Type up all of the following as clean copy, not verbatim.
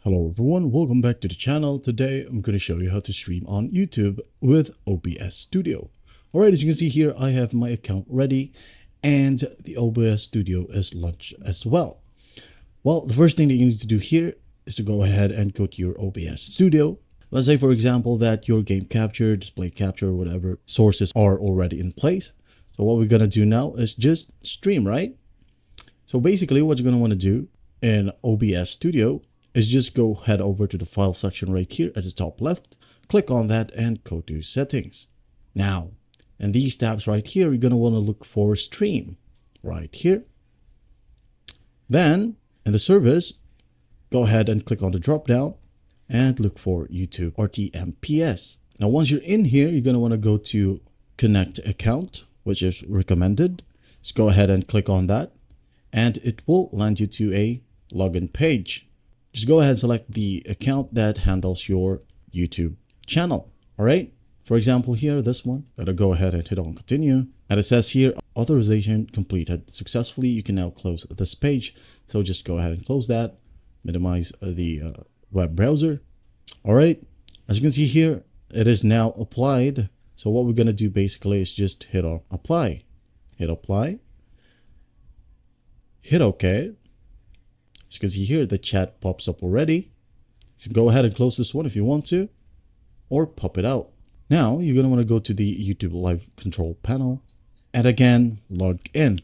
Hello everyone, welcome back to the channel. Today I'm going to show you how to stream on YouTube with OBS Studio. Alright, as you can see here, I have my account ready and the OBS Studio is launched as well. Well, the first thing that you need to do here is to go ahead and go to your OBS Studio. Let's say, for example, that your game capture, display capture, whatever sources are already in place. So what we're going to do now is just stream, right? So basically what you're going to want to do in OBS Studio is just go head over to the file section right here at the top left, click on that and go to settings. Now, in these tabs right here, you're going to want to look for stream right here. Then in the service, go ahead and click on the drop down and look for YouTube or TMPS. Now, once you're in here, you're going to want to go to connect account, which is recommended. Just go ahead and click on that and it will land you to a login page. Just go ahead and select the account that handles your YouTube channel. All right. For example, here, this one, gotta go ahead and hit on continue. And it says here, authorization completed successfully. You can now close this page. So just go ahead and close that, minimize the web browser. All right. As you can see here, it is now applied. So what we're going to do basically is just hit on apply, hit apply, hit OK. As you can see here, the chat pops up already. You can go ahead and close this one if you want to, or pop it out. Now you're going to want to go to the YouTube live control panel and again, log in.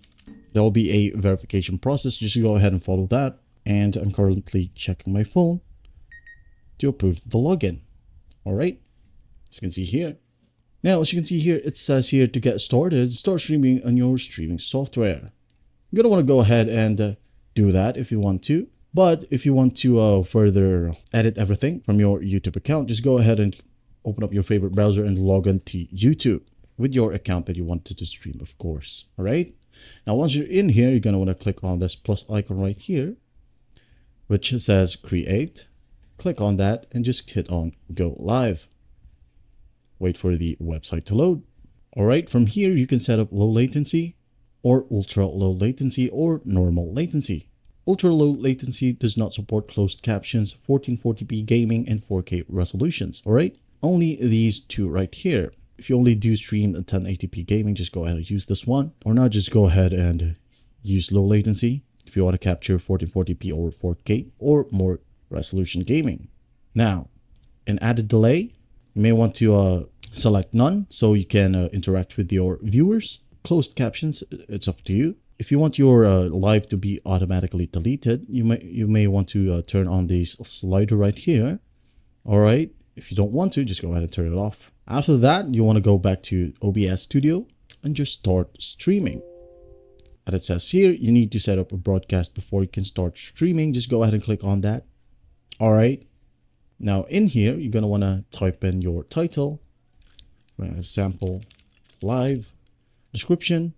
There will be a verification process. Just go ahead and follow that. And I'm currently checking my phone to approve the login. All right. As you can see here. Now, as you can see here, it says here to get started, start streaming on your streaming software. You're going to want to go ahead and do that if you want to. But if you want to further edit everything from your YouTube account, just go ahead and open up your favorite browser and log on to YouTube with your account that you wanted to stream, of course. All right. Now, once you're in here, you're going to want to click on this plus icon right here, which says create. Click on that and just hit on go live. Wait for the website to load. All right. From here, you can set up low latency or ultra low latency or normal latency. Ultra low latency does not support closed captions, 1440p gaming and 4K resolutions. All right. Only these two right here. If you only do stream 1080p gaming, just go ahead and use this one. Or not, just go ahead and use low latency if you want to capture 1440p or 4K or more resolution gaming. Now, in added delay, you may want to select none so you can interact with your viewers. Closed captions, it's up to you. If you want your live to be automatically deleted, you may want to turn on this slider right here. All right. If you don't want to, just go ahead and turn it off. After that, you want to go back to OBS Studio and just start streaming. And it says here, you need to set up a broadcast before you can start streaming. Just go ahead and click on that. All right. Now in here, you're going to want to type in your title, sample live, description,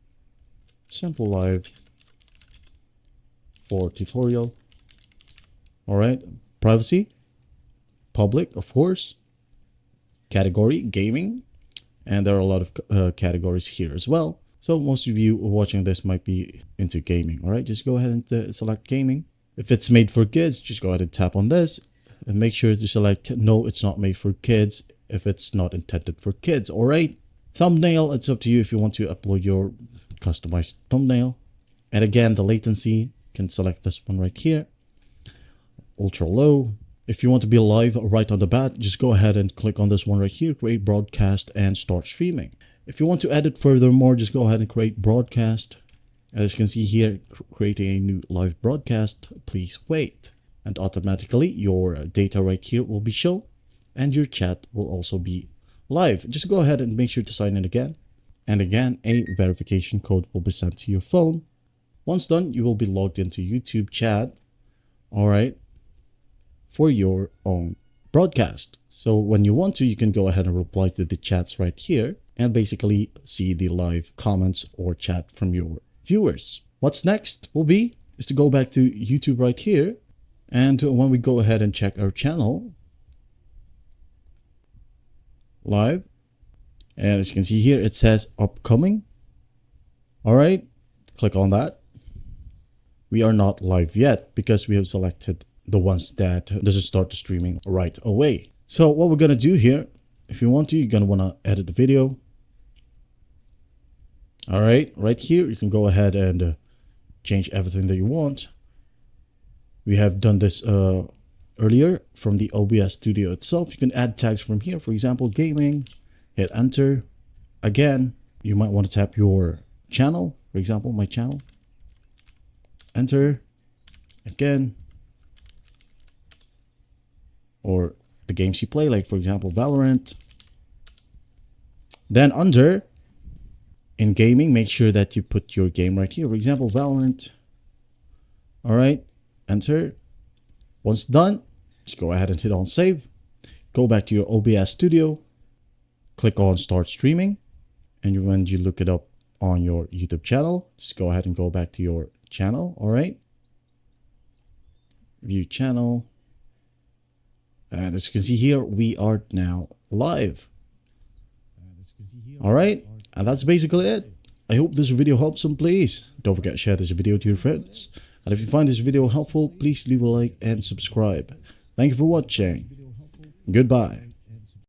sample live for tutorial. All right. Privacy, public, of course, category, gaming, and there are a lot of categories here as well. So most of you watching this might be into gaming. All right. Just go ahead and select gaming. If it's made for kids, just go ahead and tap on this. And make sure to select no, it's not made for kids if it's not intended for kids. All right. Thumbnail, it's up to you if you want to upload your customized thumbnail. And again, the latency, you can select this one right here. Ultra low. If you want to be live right on the bat, just go ahead and click on this one right here, create broadcast and start streaming. If you want to edit furthermore, just go ahead and create broadcast. As you can see here, creating a new live broadcast, please wait. And automatically your data right here will be shown and your chat will also be live. Just go ahead and make sure to sign in again. And again, a verification code will be sent to your phone. Once done, you will be logged into YouTube chat. All right. For your own broadcast. So when you want to, you can go ahead and reply to the chats right here and basically see the live comments or chat from your viewers. What's next is to go back to YouTube right here. And when we go ahead and check our channel live, and as you can see here, it says upcoming. All right, click on that. We are not live yet because we have selected the ones that doesn't start the streaming right away. So what we're gonna do here, if you want to, you're gonna wanna edit the video. All right, right here, you can go ahead and change everything that you want. We have done this earlier from the OBS Studio itself. You can add tags from here. For example, gaming, hit enter. Again, you might want to tap your channel. For example, my channel. Enter. Again. Or the games you play, like for example, Valorant. Then under, in gaming, make sure that you put your game right here. For example, Valorant. All right, enter. Once done, just go ahead and hit on save. Go back to your OBS Studio. Click on start streaming. And when you look it up on your YouTube channel, just go ahead and go back to your channel. All right. View channel. And as you can see here, we are now live. All right. And that's basically it. I hope this video helps some. Please don't forget to share this video to your friends. And if you find this video helpful, please leave a like and subscribe. Thank you for watching. Goodbye.